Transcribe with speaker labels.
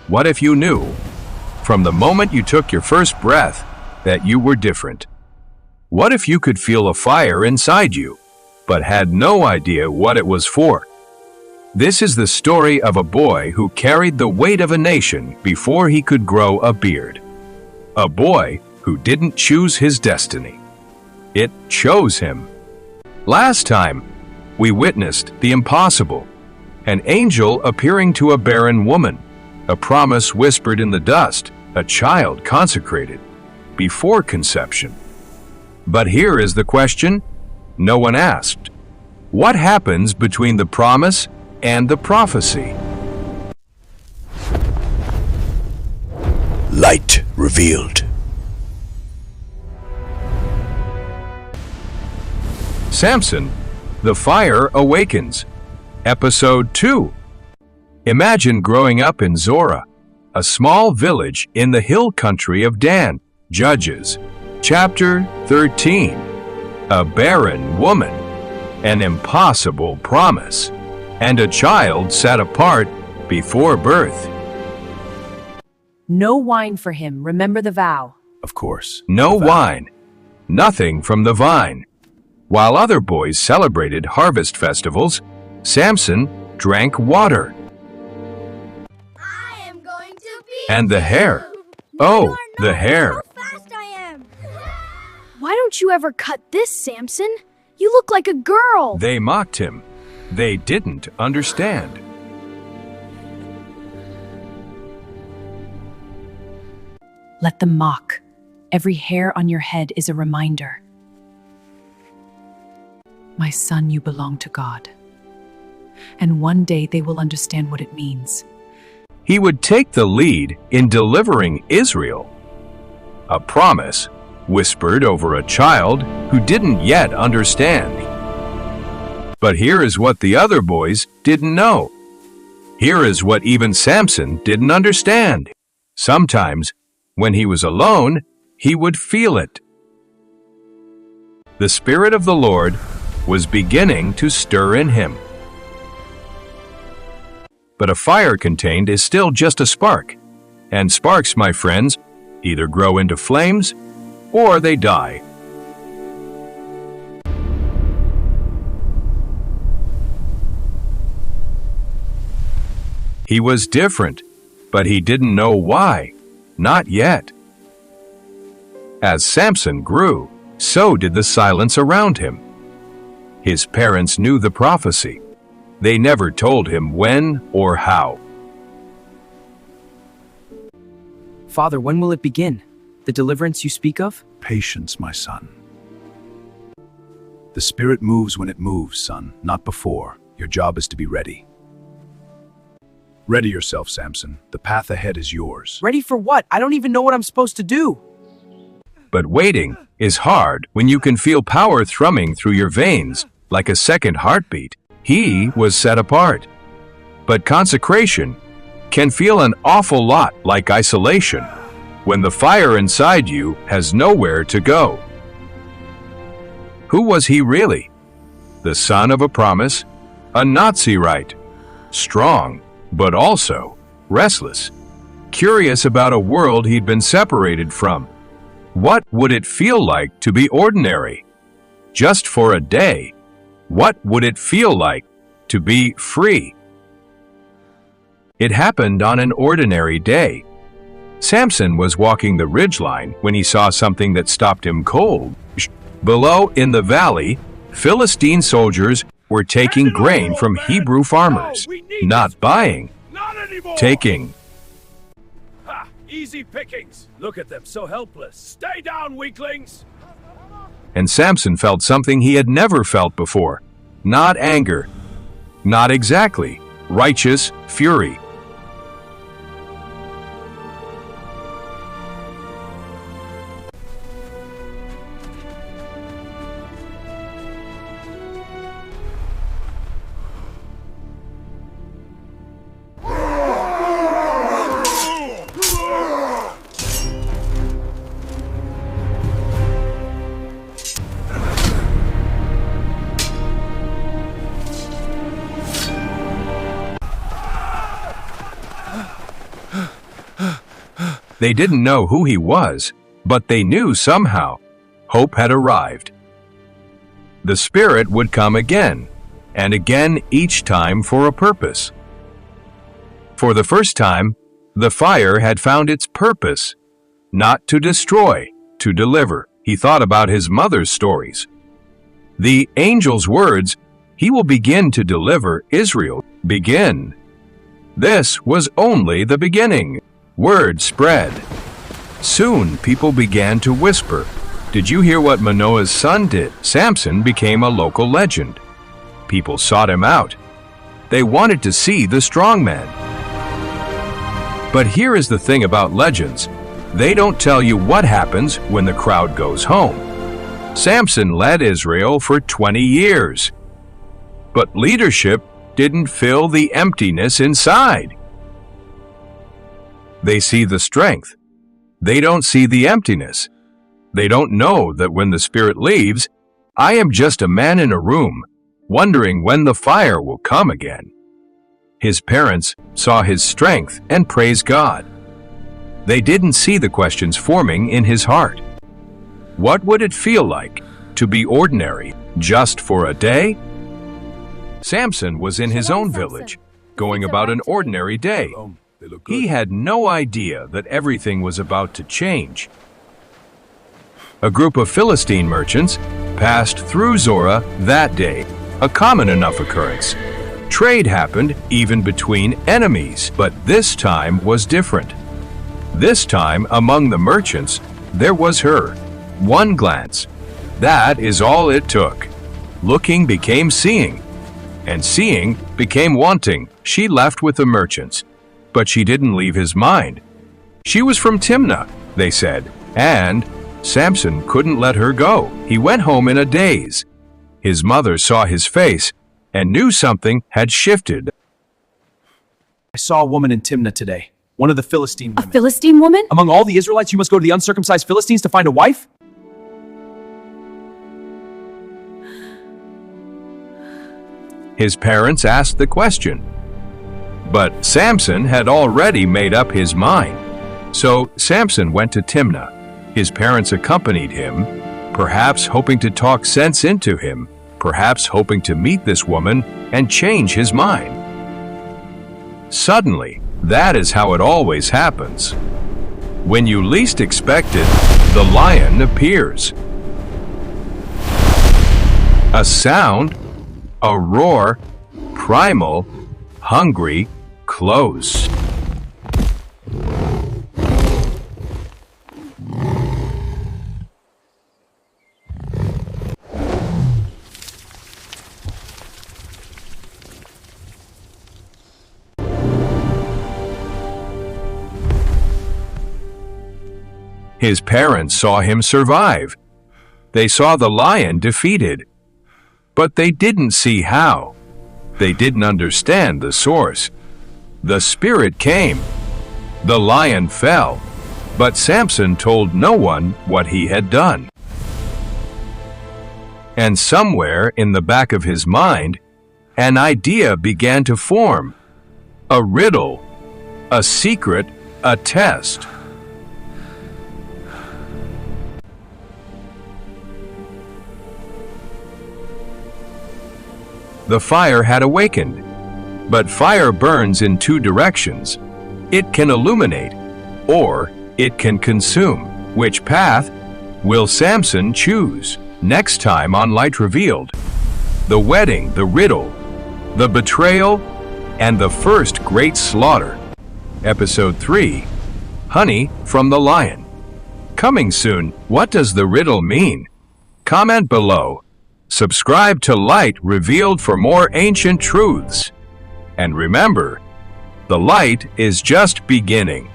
Speaker 1: What if you knew, from the moment you took your first breath, that you were different? What if you could feel a fire inside you, but had no idea what it was for? This is the story of a boy who carried the weight of a nation before he could grow a beard. A boy who didn't choose his destiny. It chose him. Last time, we witnessed the impossible. An angel appearing to a barren woman, a promise whispered in the dust, a child consecrated before conception. But here is the question no one asked. What happens between the promise and the prophecy?
Speaker 2: Light Revealed.
Speaker 1: Samson, The Fire Awakens, Episode 2. Imagine growing up in Zorah, a small village in the hill country of Dan. Judges, Chapter 13. A barren woman, an impossible promise, and a child set apart before birth.
Speaker 3: No wine for him, remember the vow.
Speaker 2: Of course.
Speaker 1: No wine, nothing from the vine. While other boys celebrated harvest festivals, Samson drank water.
Speaker 4: I am going to be
Speaker 1: And the hair. Oh, the hair.
Speaker 4: fast I am.
Speaker 5: Why don't you ever cut this, Samson? You look like a girl.
Speaker 1: They mocked him. They didn't understand.
Speaker 3: Let them mock. Every hair on your head is a reminder. My son, you belong to God. And one day they will understand what it means.
Speaker 1: He would take the lead in delivering Israel. A promise whispered over a child who didn't yet understand. But here is what the other boys didn't know. Here is what even Samson didn't understand. Sometimes, when he was alone, he would feel it. The Spirit of the Lord was beginning to stir in him. But a fire contained is still just a spark. And sparks, my friends, either grow into flames or they die. He was different, but he didn't know why. Not yet. As Samson grew, so did the silence around him. His parents knew the prophecy. They never told him when or how.
Speaker 6: Father, when will it begin? The deliverance you speak of?
Speaker 2: Patience, my son. The Spirit moves when it moves, son, not before. Your job is to be ready. Ready yourself, Samson. The path ahead is yours.
Speaker 6: Ready for what? I don't even know what I'm supposed to do.
Speaker 1: But waiting is hard when you can feel power thrumming through your veins like a second heartbeat. He was set apart. But consecration can feel an awful lot like isolation when the fire inside you has nowhere to go. Who was he really? The son of a promise, a Nazirite, strong, but also restless, curious about a world he'd been separated from. What would it feel like to be ordinary? Just for a day. What would it feel like to be free? It happened on an ordinary day. Samson was walking the ridgeline when he saw something that stopped him cold. Below in the valley, Philistine soldiers were taking grain from Hebrew farmers. Not buying, taking.
Speaker 7: Ha! Easy pickings. Look at them, so helpless. Stay down, weaklings.
Speaker 1: And Samson felt something he had never felt before. Not anger. Not exactly. Righteous fury. They didn't know who he was, but they knew somehow hope had arrived. The Spirit would come again, and again each time for a purpose. For the first time, the fire had found its purpose, not to destroy, to deliver. He thought about his mother's stories. The angel's words, "He will begin to deliver Israel." Begin. This was only the beginning. Word spread. Soon people began to whisper, "Did you hear what Manoah's son did?" Samson became a local legend. People sought him out. They wanted to see the strong man. But here is the thing about legends. They don't tell you what happens when the crowd goes home. Samson led Israel for 20 years. But leadership didn't fill the emptiness inside. They see the strength. They don't see the emptiness. They don't know that when the Spirit leaves, I am just a man in a room, wondering when the fire will come again. His parents saw his strength and praised God. They didn't see the questions forming in his heart. What would it feel like to be ordinary just for a day? Samson was in his own village, going about an ordinary day.
Speaker 2: They look good.
Speaker 1: He had no idea that everything was about to change. A group of Philistine merchants passed through Zorah that day, a common enough occurrence. Trade happened even between enemies, but this time was different. This time, among the merchants, there was her. One glance. That is all it took. Looking became seeing, and seeing became wanting. She left with the merchants, but she didn't leave his mind. She was from Timnah, they said, and Samson couldn't let her go. He went home in a daze. His mother saw his face and knew something had shifted.
Speaker 6: I saw a woman in Timnah today, one of the Philistine
Speaker 3: A
Speaker 6: women.
Speaker 3: Philistine woman?
Speaker 6: Among all the Israelites, you must go to the uncircumcised Philistines to find a wife?
Speaker 1: His parents asked the question. But Samson had already made up his mind. So Samson went to Timnah. His parents accompanied him, perhaps hoping to talk sense into him, perhaps hoping to meet this woman and change his mind. Suddenly, that is how it always happens. When you least expect it, the lion appears. A sound, a roar, primal, hungry, close. His parents saw him survive. They saw the lion defeated. But they didn't see how. They didn't understand the source. The Spirit came. The lion fell. But Samson told no one what he had done. And somewhere in the back of his mind, an idea began to form. A riddle, a secret, a test. The fire had awakened. But fire burns in two directions. It can illuminate, or it can consume. Which path will Samson choose? Next time on LightRevealed. The wedding, the riddle, the betrayal, and the first great slaughter. Episode 3, Honey from the Lion. Coming soon. What does the riddle mean? Comment below. Subscribe to LightRevealed for more ancient truths. And remember, the light is just beginning.